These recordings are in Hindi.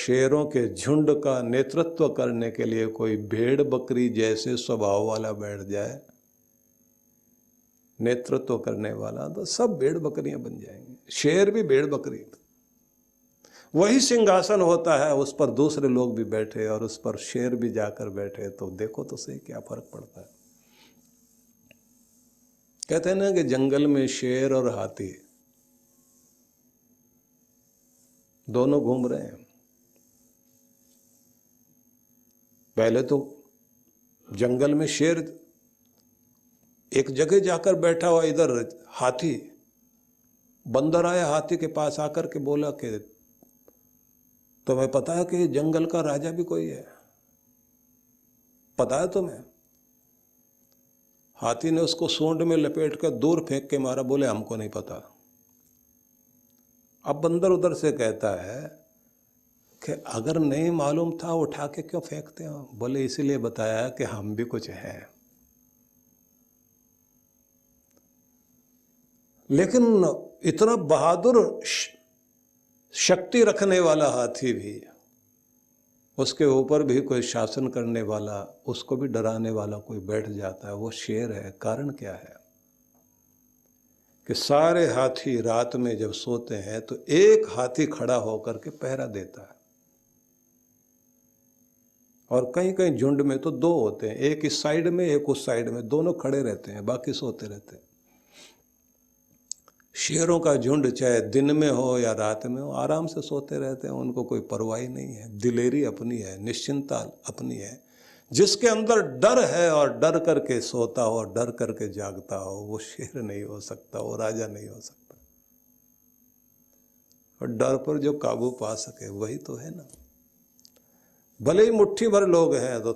शेरों के झुंड का नेतृत्व करने के लिए कोई भेड़ बकरी जैसे स्वभाव वाला बैठ जाए, नेतृत्व करने वाला, तो सब भेड़ बकरियां बन जाएंगे। शेर भी भेड़ बकरी, वही सिंहासन होता है, उस पर दूसरे लोग भी बैठे और उस पर शेर भी जाकर बैठे, तो देखो तो सही क्या फर्क पड़ता है। कहते हैं ना कि जंगल में शेर और हाथी दोनों घूम रहे हैं। पहले तो जंगल में शेर एक जगह जाकर बैठा हुआ, इधर हाथी, बंदर आया हाथी के पास आकर के बोला कि तुम्हें पता है कि जंगल का राजा भी कोई है, पता है तुम्हें? हाथी ने उसको सूंड में लपेट कर दूर फेंक के मारा, बोले हमको नहीं पता। अब बंदर उधर से कहता है कि अगर नहीं मालूम था उठा के क्यों फेंकते हो? बोले इसीलिए बताया कि हम भी कुछ हैं। लेकिन इतना बहादुर शक्ति रखने वाला हाथी भी, उसके ऊपर भी कोई शासन करने वाला, उसको भी डराने वाला कोई बैठ जाता है, वो शेर है। कारण क्या है कि सारे हाथी रात में जब सोते हैं तो एक हाथी खड़ा होकर के पहरा देता है, और कहीं कहीं झुंड में तो दो होते हैं, एक इस साइड में एक उस साइड में, दोनों खड़े रहते हैं, बाकी सोते रहते हैं। शेरों का झुंड चाहे दिन में हो या रात में हो, आराम से सोते रहते हैं, उनको कोई परवाह नहीं है। दिलेरी अपनी है, निश्चिंता अपनी है। जिसके अंदर डर है और डर करके सोता हो, डर करके जागता हो, वो शेर नहीं हो सकता, वो राजा नहीं हो सकता। और डर पर जो काबू पा सके वही तो है ना। भले ही मुट्ठी भर लोग हैं, तो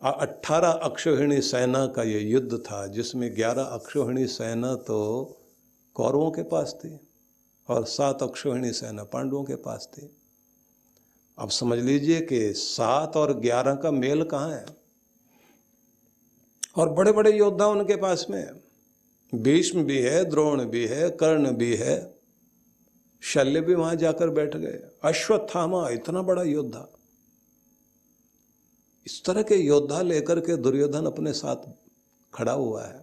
18 अक्षौहिणी सेना का ये युद्ध था, जिसमें 11 अक्षौहिणी सेना तो कौरवों के पास थी और 7 अक्षौहिणी सेना पांडवों के पास थी। अब समझ लीजिए कि 7 और 11 का मेल कहाँ है। और बड़े बड़े योद्धा उनके पास में, भीष्म भी है, द्रोण भी है, कर्ण भी है, शल्य भी वहां जाकर बैठ गए, अश्वत्थामा इतना बड़ा योद्धा। इस तरह के योद्धा लेकर के दुर्योधन अपने साथ खड़ा हुआ है।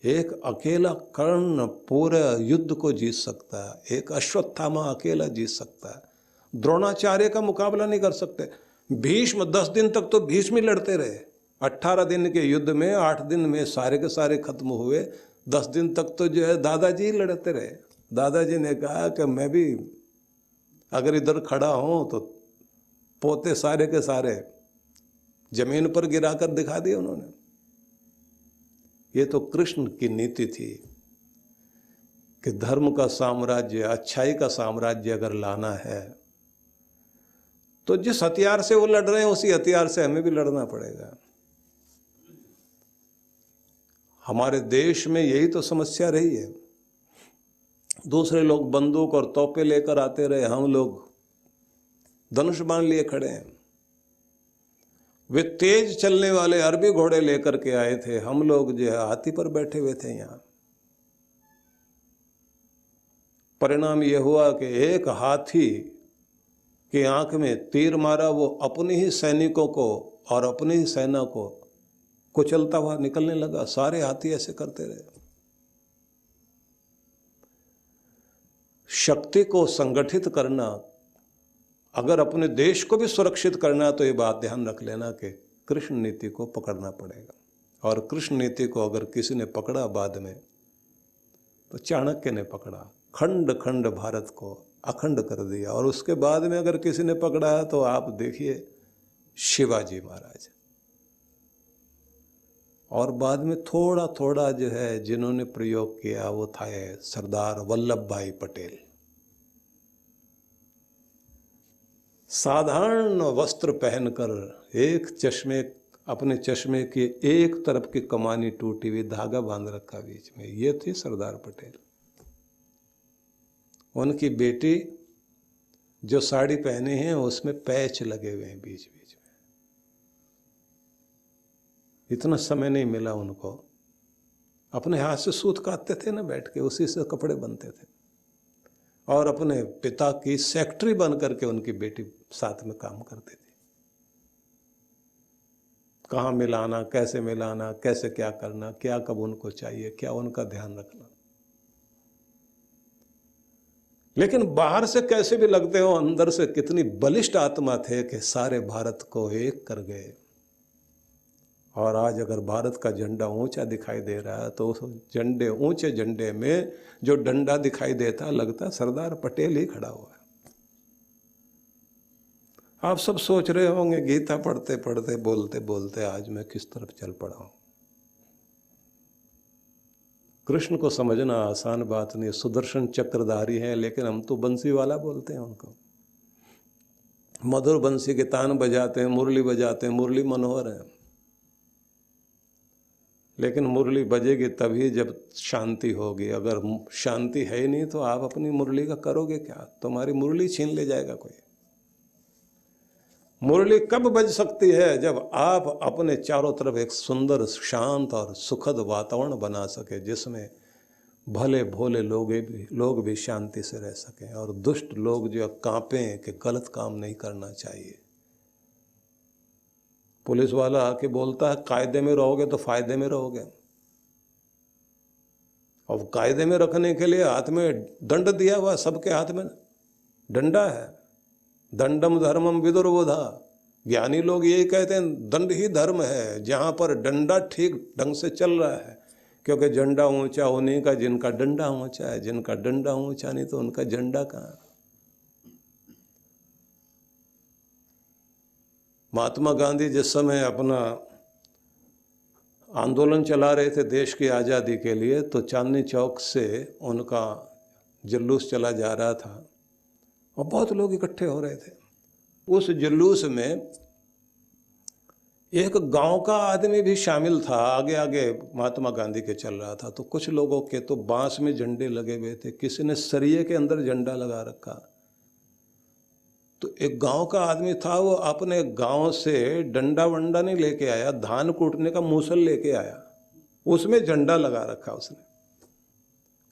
एक अकेला कर्ण पूरे युद्ध को जीत सकता है, एक अश्वत्थामा अकेला जीत सकता है, द्रोणाचार्य का मुकाबला नहीं कर सकते। भीष्म 10 दिन तक तो भीष्म ही लड़ते रहे। 18 दिन के युद्ध में 8 दिन में सारे के सारे खत्म हुए, 10 दिन तक तो जो है दादाजी लड़ते रहे। दादाजी ने कहा कि मैं भी अगर इधर खड़ा हूं तो पोते सारे के सारे जमीन पर गिराकर दिखा दिए उन्होंने। ये तो कृष्ण की नीति थी कि धर्म का साम्राज्य, अच्छाई का साम्राज्य अगर लाना है तो जिस हथियार से वो लड़ रहे हैं उसी हथियार से हमें भी लड़ना पड़ेगा। हमारे देश में यही तो समस्या रही है। दूसरे लोग बंदूक और तोपे लेकर आते रहे, हम लोग धनुष बाण लिए खड़े हैं। वे तेज चलने वाले अरबी घोड़े लेकर के आए थे, हम लोग जो है हाथी पर बैठे हुए थे यहाँ। परिणाम यह हुआ कि एक हाथी की आंख में तीर मारा, वो अपने ही सैनिकों को और अपनी ही सेना को कुचलता हुआ निकलने लगा। सारे हाथी ऐसे करते रहे। शक्ति को संगठित करना, अगर अपने देश को भी सुरक्षित करना, तो ये बात ध्यान रख लेना कि कृष्ण नीति को पकड़ना पड़ेगा। और कृष्ण नीति को अगर किसी ने पकड़ा बाद में, तो चाणक्य ने पकड़ा, खंड खंड भारत को अखंड कर दिया। और उसके बाद में अगर किसी ने पकड़ा है तो आप देखिए शिवाजी महाराज। और बाद में थोड़ा थोड़ा जो है जिन्होंने प्रयोग किया वो था सरदार वल्लभ भाई पटेल। साधारण वस्त्र पहनकर एक चश्मे, अपने चश्मे की एक तरफ की कमानी टूटी हुई, धागा बांध रखा बीच में, ये थी सरदार पटेल। उनकी बेटी जो साड़ी पहने हैं उसमें पैच लगे हुए हैं बीच बीच में। इतना समय नहीं मिला उनको, अपने हाथ से सूत काटते थे ना बैठ के, उसी से कपड़े बनते थे। और अपने पिता की सेक्रेटरी बन करके उनकी बेटी साथ में काम करती थी। कहाँ मिलाना, कैसे क्या करना, क्या कब उनको चाहिए, क्या उनका ध्यान रखना। लेकिन बाहर से कैसे भी लगते हो, अंदर से कितनी बलिष्ठ आत्मा थे कि सारे भारत को एक कर गए। और आज अगर भारत का झंडा ऊंचा दिखाई दे रहा है तो उस झंडे, ऊंचे झंडे में जो डंडा दिखाई देता, लगता सरदार पटेल ही खड़ा हुआ है। आप सब सोच रहे होंगे गीता पढ़ते पढ़ते, बोलते बोलते आज मैं किस तरफ चल पड़ा हूं। कृष्ण को समझना आसान बात नहीं, सुदर्शन चक्रधारी है, लेकिन हम तो बंसी वाला बोलते हैं उनको। मधुर बंसी के तान बजाते हैं, मुरली बजाते हैं, मुरली मनोहर है, लेकिन मुरली बजेगी तभी जब शांति होगी। अगर शांति है ही नहीं तो आप अपनी मुरली का करोगे क्या? तुम्हारी मुरली छीन ले जाएगा कोई। मुरली कब बज सकती है? जब आप अपने चारों तरफ एक सुंदर, शांत और सुखद वातावरण बना सके, जिसमें भले भोले लोग भी शांति से रह सकें और दुष्ट लोग जो कांपें कि गलत काम नहीं करना चाहिए। पुलिस वाला आके बोलता है कायदे में रहोगे तो फायदे में रहोगे। और कायदे में रखने के लिए हाथ में दंड दिया हुआ, सबके हाथ में डंडा है। दंडम धर्मम विदुर्बोधा। ज्ञानी लोग यही कहते हैं दंड ही धर्म है, जहां पर डंडा ठीक ढंग से चल रहा है। क्योंकि झंडा ऊंचा होने का, जिनका डंडा ऊंचा है, जिनका डंडा ऊंचा नहीं तो उनका झंडा कहां। महात्मा गांधी जिस समय अपना आंदोलन चला रहे थे देश की आज़ादी के लिए, तो चांदनी चौक से उनका जुलूस चला जा रहा था और बहुत लोग इकट्ठे हो रहे थे। उस जुलूस में एक गांव का आदमी भी शामिल था, आगे आगे महात्मा गांधी के चल रहा था। तो कुछ लोगों के तो बांस में झंडे लगे हुए थे, किसी ने सरिये के अंदर झंडा लगा रखा। तो एक गांव का आदमी था, वो अपने गांव से डंडा वंडा नहीं लेके आया, धान कूटने का मूसल लेके आया, उसमें झंडा लगा रखा उसने।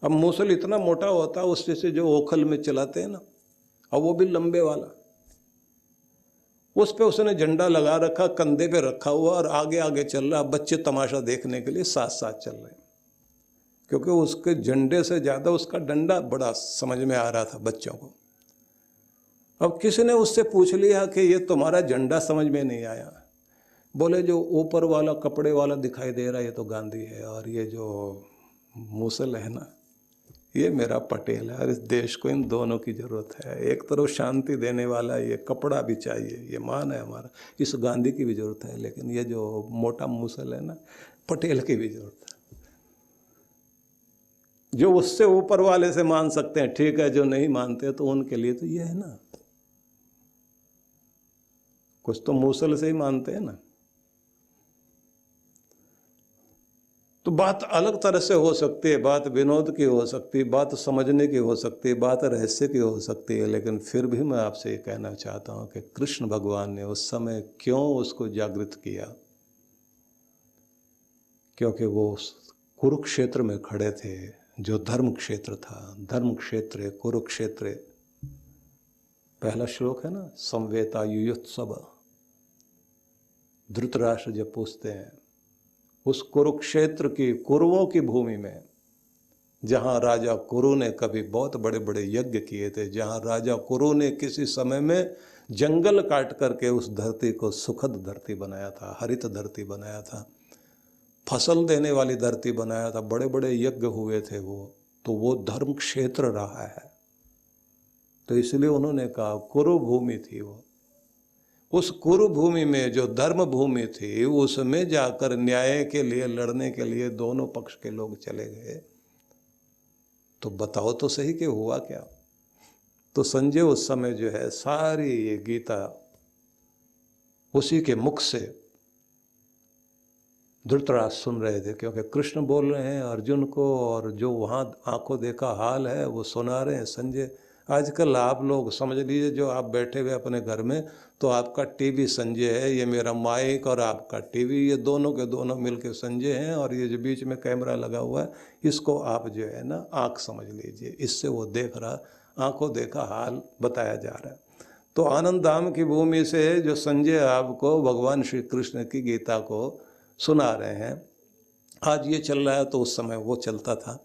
अब मूसल इतना मोटा होता है उससे से जो ओखल में चलाते हैं ना, और वो भी लंबे वाला, उस पे उसने झंडा लगा रखा, कंधे पे रखा हुआ और आगे आगे चल रहा। बच्चे तमाशा देखने के लिए साथ साथ चल रहे हैं, क्योंकि उसके झंडे से ज्यादा उसका डंडा बड़ा समझ में आ रहा था बच्चों को। अब किसी ने उससे पूछ लिया कि ये तुम्हारा झंडा समझ में नहीं आया। बोले जो ऊपर वाला कपड़े वाला दिखाई दे रहा है ये तो गांधी है, और ये जो मूसल है ना ये मेरा पटेल है। और इस देश को इन दोनों की जरूरत है। एक तरफ शांति देने वाला ये कपड़ा भी चाहिए, ये मान है हमारा, इस गांधी की भी जरूरत है, लेकिन ये जो मोटा मूसल है ना पटेल की भी जरूरत है। जो उससे ऊपर वाले से मान सकते हैं ठीक है, जो नहीं मानते तो उनके लिए तो ये है ना, कुछ तो मूसल से ही मानते हैं ना। तो बात अलग तरह से हो सकती है, बात विनोद की हो सकती है, बात समझने की हो सकती है, बात रहस्य की हो सकती है, लेकिन फिर भी मैं आपसे ये कहना चाहता हूं कि कृष्ण भगवान ने उस समय क्यों उसको जागृत किया? क्योंकि वो कुरुक्षेत्र में खड़े थे, जो धर्म क्षेत्र था। धर्म क्षेत्र कुरुक्षेत्र, पहला श्लोक है ना, संवेता युयुत्सव। धृतराष्ट्र जब पूछते हैं उस कुरुक्षेत्र की, कुरुओं की भूमि में, जहां राजा कुरु ने कभी बहुत बड़े बड़े यज्ञ किए थे, जहां राजा कुरु ने किसी समय में जंगल काट करके उस धरती को सुखद धरती बनाया था, हरित धरती बनाया था, फसल देने वाली धरती बनाया था, बड़े बड़े यज्ञ हुए थे तो वो धर्म क्षेत्र रहा है। तो इसलिए उन्होंने कहा कुरु भूमि थी वो। उस कुरु भूमि में जो धर्म भूमि थी, उसमें जाकर न्याय के लिए लड़ने के लिए दोनों पक्ष के लोग चले गए। तो बताओ तो सही कि हुआ क्या? तो संजय उस समय जो है सारी ये गीता उसी के मुख से धृतराष्ट्र सुन रहे थे, क्योंकि कृष्ण बोल रहे हैं अर्जुन को, और जो वहाँ आंखों देखा हाल है वो सुना रहे हैं संजय। आजकल आप लोग समझ लीजिए, जो आप बैठे हुए अपने घर में, तो आपका टीवी संजय है, ये मेरा माइक और आपका टीवी, ये दोनों के दोनों मिलके संजय हैं, और ये जो बीच में कैमरा लगा हुआ है इसको आप जो है ना आँख समझ लीजिए, इससे वो देख रहा आंखों देखा हाल बताया जा रहा है। तो आनंद धाम की भूमि से जो संजय आपको भगवान श्री कृष्ण की गीता को सुना रहे हैं, आज ये चल रहा है तो उस समय वो चलता था।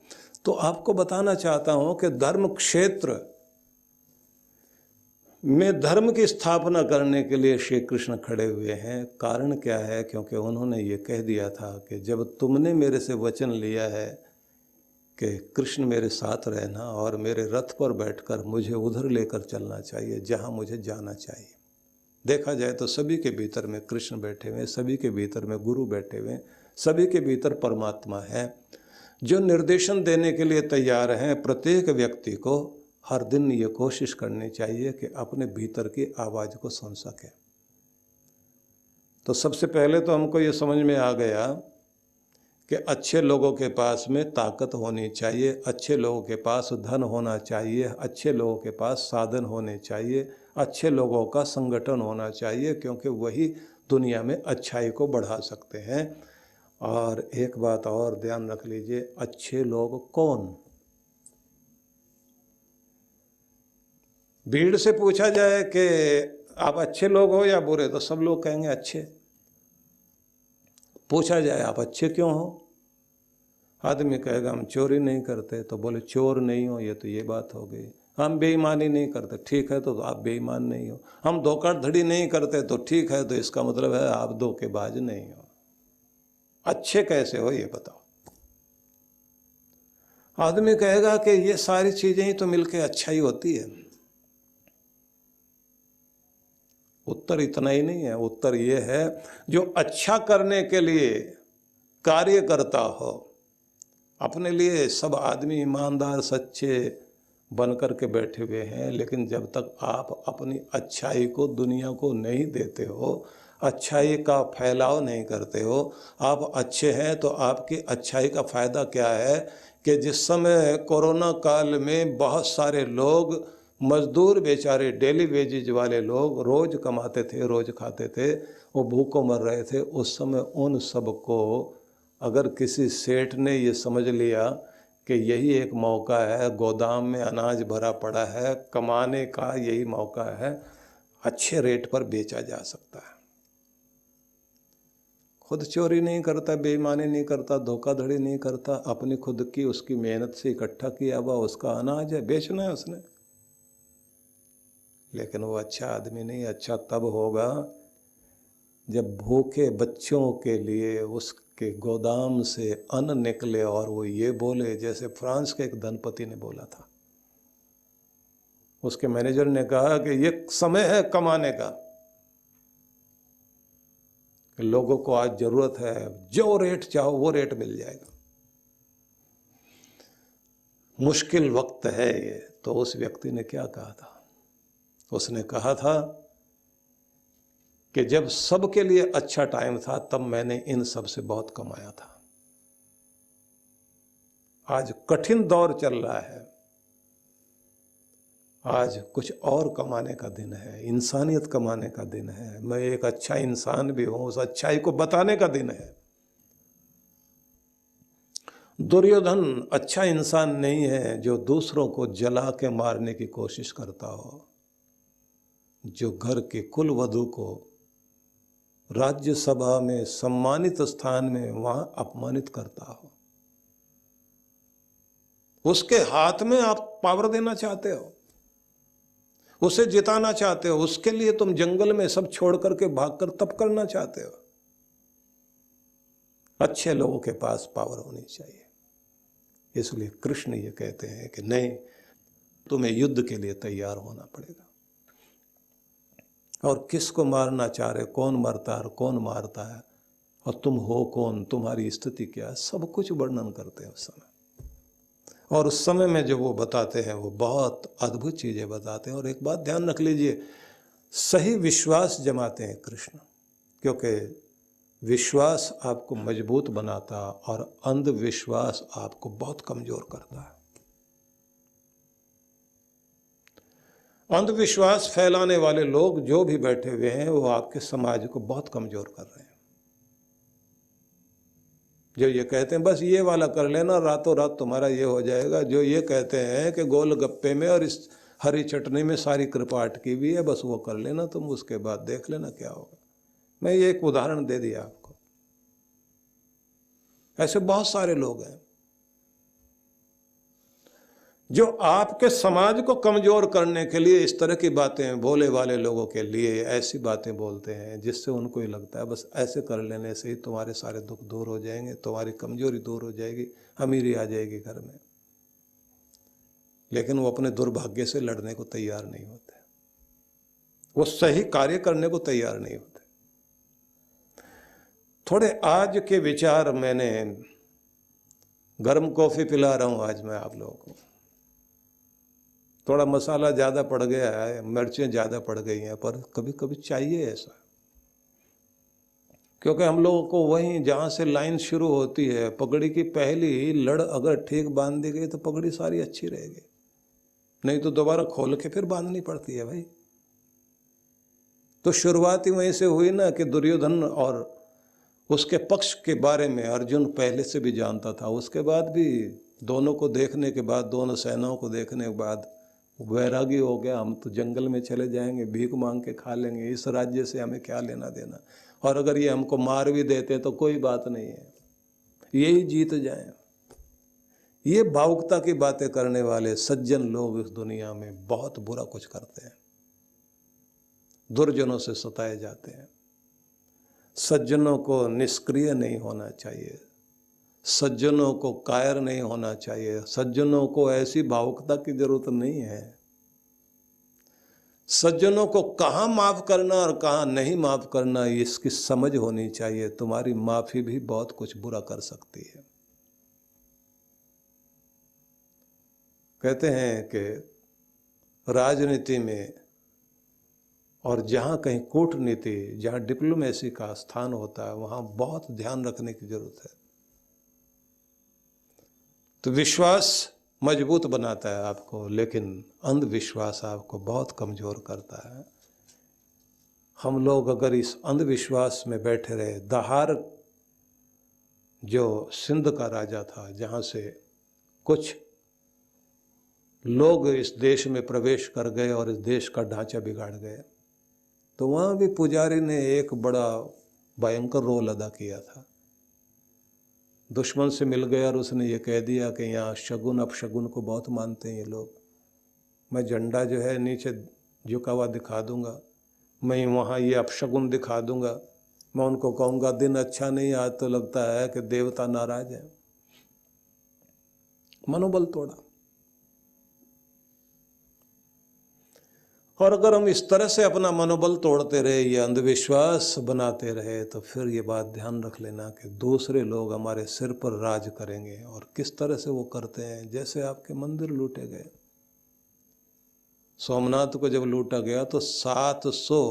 तो आपको बताना चाहता हूं कि धर्म क्षेत्र में धर्म की स्थापना करने के लिए श्री कृष्ण खड़े हुए हैं। कारण क्या है? क्योंकि उन्होंने ये कह दिया था कि जब तुमने मेरे से वचन लिया है कि कृष्ण मेरे साथ रहना और मेरे रथ पर बैठकर मुझे उधर लेकर चलना चाहिए जहाँ मुझे जाना चाहिए। देखा जाए तो सभी के भीतर में कृष्ण बैठे हुए, सभी के भीतर में गुरु बैठे हुए, सभी के भीतर परमात्मा है जो निर्देशन देने के लिए तैयार हैं। प्रत्येक व्यक्ति को हर दिन ये कोशिश करनी चाहिए कि अपने भीतर की आवाज़ को सुन सके। तो सबसे पहले तो हमको ये समझ में आ गया कि अच्छे लोगों के पास में ताकत होनी चाहिए, अच्छे लोगों के पास धन होना चाहिए, अच्छे लोगों के पास साधन होने चाहिए, अच्छे लोगों का संगठन होना चाहिए, क्योंकि वही दुनिया में अच्छाई को बढ़ा सकते हैं। और एक बात और ध्यान रख लीजिए, अच्छे लोग कौन? भीड़ से पूछा जाए कि आप अच्छे लोग हो या बुरे, तो सब लोग कहेंगे अच्छे। पूछा जाए आप अच्छे क्यों हो? आदमी कहेगा हम चोरी नहीं करते, तो बोले चोर नहीं हो, ये तो ये बात हो गई। हम बेईमानी नहीं करते, ठीक है तो आप बेईमान नहीं हो। हम धोखाधड़ी नहीं करते, तो ठीक है तो इसका मतलब है आप धोखेबाज नहीं हो। अच्छे कैसे हो ये बताओ। आदमी कहेगा कि ये सारी चीजें ही तो मिलके अच्छाई होती है। उत्तर इतना ही नहीं है, उत्तर ये है जो अच्छा करने के लिए कार्य करता हो। अपने लिए सब आदमी ईमानदार सच्चे बन कर के बैठे हुए हैं, लेकिन जब तक आप अपनी अच्छाई को दुनिया को नहीं देते हो, अच्छाई का फैलाव नहीं करते हो, आप अच्छे हैं तो आपकी अच्छाई का फ़ायदा क्या है कि जिस समय कोरोना काल में बहुत सारे लोग मजदूर बेचारे डेली वेजेज वाले लोग रोज़ कमाते थे, रोज़ खाते थे, वो भूखों मर रहे थे, उस समय उन सबको अगर किसी सेठ ने ये समझ लिया कि यही एक मौका है, गोदाम में अनाज भरा पड़ा है, कमाने का यही मौका है, अच्छे रेट पर बेचा जा सकता है। खुद चोरी नहीं करता, बेईमानी नहीं करता, धोखाधड़ी नहीं करता, अपनी खुद की उसकी मेहनत से इकट्ठा किया हुआ उसका अनाज है, बेचना है उसने। लेकिन वो अच्छा आदमी नहीं। अच्छा तब होगा जब भूखे बच्चों के लिए उसके गोदाम से अन्न निकले और वो ये बोले, जैसे फ्रांस के एक धनपति ने बोला था। उसके मैनेजर ने कहा कि ये समय है कमाने का, लोगों को आज जरूरत है, जो रेट चाहो वो रेट मिल जाएगा, मुश्किल वक्त है ये। तो उस व्यक्ति ने क्या कहा था? उसने कहा था कि जब सबके लिए अच्छा टाइम था तब मैंने इन सब से बहुत कमाया था। आज कठिन दौर चल रहा है, आज कुछ और कमाने का दिन है, इंसानियत कमाने का दिन है, मैं एक अच्छा इंसान भी हूं, उस अच्छाई को बताने का दिन है। दुर्योधन अच्छा इंसान नहीं है जो दूसरों को जला के मारने की कोशिश करता हो, जो घर के कुल वधू को राज्यसभा में सम्मानित स्थान में वहां अपमानित करता हो। उसके हाथ में आप पावर देना चाहते हो, उसे जिताना चाहते हो, उसके लिए तुम जंगल में सब छोड़ करके भागकर तप करना चाहते हो। अच्छे लोगों के पास पावर होनी चाहिए। इसलिए कृष्ण ये कहते हैं कि नहीं, तुम्हें युद्ध के लिए तैयार होना पड़ेगा। और किसको मारना चाह रहे, कौन मरता है और कौन मारता है, और तुम हो कौन, तुम्हारी स्थिति क्या है, सब कुछ वर्णन करते हैं उस समय। और उस समय में जो वो बताते हैं वो बहुत अद्भुत चीज़ें बताते हैं। और एक बात ध्यान रख लीजिए, सही विश्वास जमाते हैं कृष्ण, क्योंकि विश्वास आपको मजबूत बनाता और अंधविश्वास आपको बहुत कमज़ोर करता है। अंधविश्वास फैलाने वाले लोग जो भी बैठे हुए हैं वो आपके समाज को बहुत कमज़ोर कर रहे हैं। जो ये कहते हैं बस ये वाला कर लेना, रातों रात तुम्हारा ये हो जाएगा, जो ये कहते हैं कि गोलगप्पे में और इस हरी चटनी में सारी कृपा अटकी हुई है, बस वो कर लेना तुम, उसके बाद देख लेना क्या होगा। मैं ये एक उदाहरण दे दिया आपको। ऐसे बहुत सारे लोग हैं जो आपके समाज को कमजोर करने के लिए इस तरह की बातें, भोले वाले लोगों के लिए ऐसी बातें बोलते हैं जिससे उनको ही लगता है बस ऐसे कर लेने से ही तुम्हारे सारे दुख दूर हो जाएंगे, तुम्हारी कमजोरी दूर हो जाएगी, अमीरी आ जाएगी घर में। लेकिन वो अपने दुर्भाग्य से लड़ने को तैयार नहीं होते, वो सही कार्य करने को तैयार नहीं होते। थोड़े आज के विचार, मैंने गर्म कॉफी पिला रहा हूं आज मैं आप लोगों को। थोड़ा मसाला ज़्यादा पड़ गया है, मिर्चें ज़्यादा पड़ गई हैं, पर कभी कभी चाहिए ऐसा, क्योंकि हम लोगों को वहीं जहाँ से लाइन शुरू होती है, पगड़ी की पहली लड़ अगर ठीक बांध दी गई तो पगड़ी सारी अच्छी रहेगी, नहीं तो दोबारा खोल के फिर बांधनी पड़ती है भाई। तो शुरुआत ही वहीं से हुई ना कि दुर्योधन और उसके पक्ष के बारे में अर्जुन पहले से भी जानता था। उसके बाद भी दोनों को देखने के बाद, दोनों सेनाओं को देखने के बाद वैरागी हो गया, हम तो जंगल में चले जाएंगे, भीख मांग के खा लेंगे, इस राज्य से हमें क्या लेना देना, और अगर ये हमको मार भी देते तो कोई बात नहीं है, यही जीत जाए। ये भावुकता की बातें करने वाले सज्जन लोग इस दुनिया में बहुत बुरा कुछ करते हैं, दुर्जनों से सताए जाते हैं। सज्जनों को निष्क्रिय नहीं होना चाहिए, सज्जनों को कायर नहीं होना चाहिए, सज्जनों को ऐसी भावुकता की जरूरत नहीं है। सज्जनों को कहाँ माफ करना और कहाँ नहीं माफ करना इसकी समझ होनी चाहिए। तुम्हारी माफी भी बहुत कुछ बुरा कर सकती है। कहते हैं कि राजनीति में और जहाँ कहीं कूटनीति, जहाँ डिप्लोमेसी का स्थान होता है, वहाँ बहुत ध्यान रखने की जरूरत है। तो विश्वास मजबूत बनाता है आपको, लेकिन अंधविश्वास आपको बहुत कमजोर करता है। हम लोग अगर इस अंधविश्वास में बैठे रहे, दहार जो सिंध का राजा था, जहाँ से कुछ लोग इस देश में प्रवेश कर गए और इस देश का ढांचा बिगाड़ गए, तो वहाँ भी पुजारी ने एक बड़ा भयंकर रोल अदा किया था। दुश्मन से मिल गया और उसने ये कह दिया कि यहाँ शगुन अपशगुन को बहुत मानते हैं ये लोग, मैं झंडा जो है नीचे झुका हुआ दिखा दूंगा, मैं वहाँ ये अपशगुन दिखा दूंगा, मैं उनको कहूँगा दिन अच्छा नहीं, आज तो लगता है कि देवता नाराज है। मनोबल तोड़ा। और अगर हम इस तरह से अपना मनोबल तोड़ते रहे, ये अंधविश्वास बनाते रहे, तो फिर ये बात ध्यान रख लेना कि दूसरे लोग हमारे सिर पर राज करेंगे। और किस तरह से वो करते हैं, जैसे आपके मंदिर लूटे गए, सोमनाथ को जब लूटा गया तो 700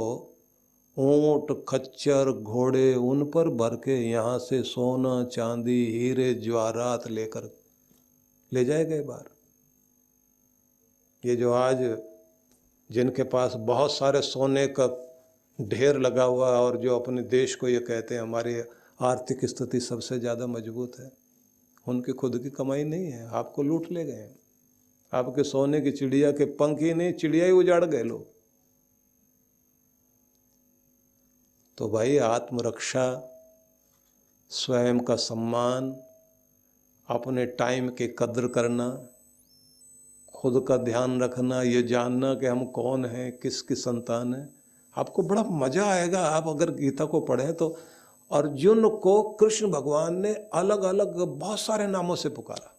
ऊंट खच्चर घोड़े उन पर भर के यहाँ से सोना चांदी हीरे जवाहरात लेकर ले जाए गए बाहर। ये जो आज जिनके पास बहुत सारे सोने का ढेर लगा हुआ है और जो अपने देश को ये कहते हैं हमारी आर्थिक स्थिति सबसे ज़्यादा मजबूत है, उनकी खुद की कमाई नहीं है, आपको लूट ले गए। आपके सोने की चिड़िया के पंख ही नहीं, चिड़िया ही उजाड़ गए लोग। तो भाई आत्मरक्षा, स्वयं का सम्मान, अपने टाइम की कद्र करना, खुद का ध्यान रखना, ये जानना कि हम कौन हैं, किसकी संतान है। आपको बड़ा मजा आएगा आप अगर गीता को पढ़ें तो अर्जुन को कृष्ण भगवान ने अलग अलग बहुत सारे नामों से पुकारा,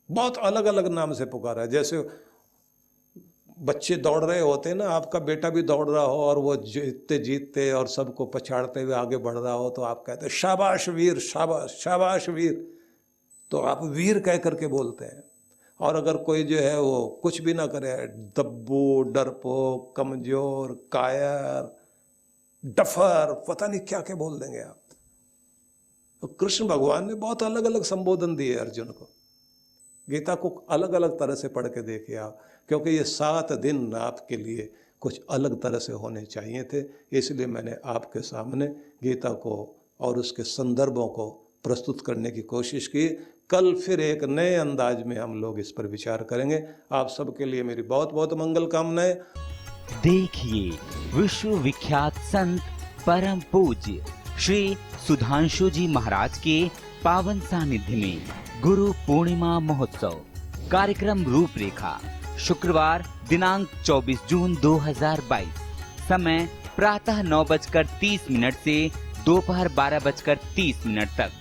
बहुत अलग अलग नाम से पुकारा। जैसे बच्चे दौड़ रहे होते हैं ना, आपका बेटा भी दौड़ रहा हो और वो जीतते जीतते और सबको पछाड़ते हुए आगे बढ़ रहा हो, तो आप कहते हैं शाबाश वीर, शाबाश शाबाश वीर, तो आप वीर कह करके बोलते हैं। और अगर कोई जो है वो कुछ भी ना करे, दब्बू, डरपोक, कमजोर, कायर, डफर, पता नहीं क्या क्या बोल देंगे आप। तो कृष्ण भगवान ने बहुत अलग अलग संबोधन दिए अर्जुन को। गीता को अलग अलग तरह से पढ़ के देखिए आप, क्योंकि ये 7 दिन आपके लिए कुछ अलग तरह से होने चाहिए थे। इसलिए मैंने आपके सामने गीता को और उसके संदर्भों को प्रस्तुत करने की कोशिश की, कल फिर एक नए अंदाज में हम लोग इस पर विचार करेंगे। आप सबके लिए मेरी बहुत बहुत मंगल कामनाएं। देखिए विश्व विख्यात संत परम पूज्य श्री सुधांशु जी महाराज के पावन सानिध्य में गुरु पूर्णिमा महोत्सव कार्यक्रम रूपरेखा शुक्रवार दिनांक 24 जून 2022 समय प्रातः 9:30 से दोपहर 12:30 तक।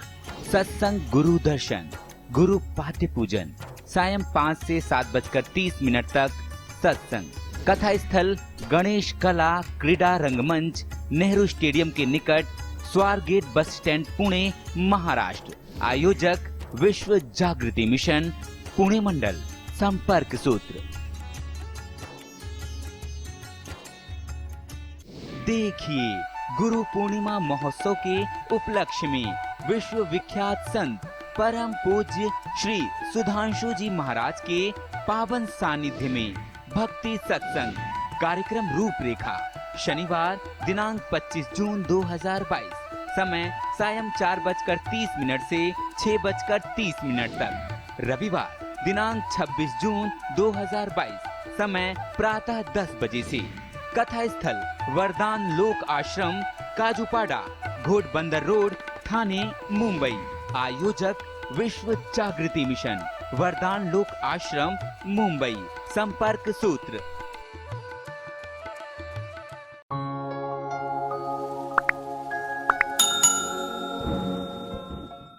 सत्संग गुरु दर्शन, गुरु पाठ्य पूजन सायं 5 से 7:30 तक सत्संग। कथा स्थल गणेश कला क्रीडा रंगमंच, नेहरू स्टेडियम के निकट, स्वारगेट बस स्टैंड, पुणे, महाराष्ट्र। आयोजक विश्व जागृति मिशन, पुणे मंडल। संपर्क सूत्र। देखिए गुरु पूर्णिमा महोत्सव के उपलक्ष्य में विश्व विख्यात संत परम पूज्य श्री सुधांशु जी महाराज के पावन सानिध्य में भक्ति सत्संग कार्यक्रम रूपरेखा शनिवार दिनांक 25 जून 2022 समय सायं 4:30 से 6:30 तक। रविवार दिनांक 26 जून 2022 समय प्रातः 10 बजे से। कथा स्थल वरदान लोक आश्रम, काजूपाड़ा, घोड़बंदर रोड, ठाणे, मुंबई। आयोजक विश्व जागृति मिशन, वरदान लोक आश्रम, मुंबई। संपर्क सूत्र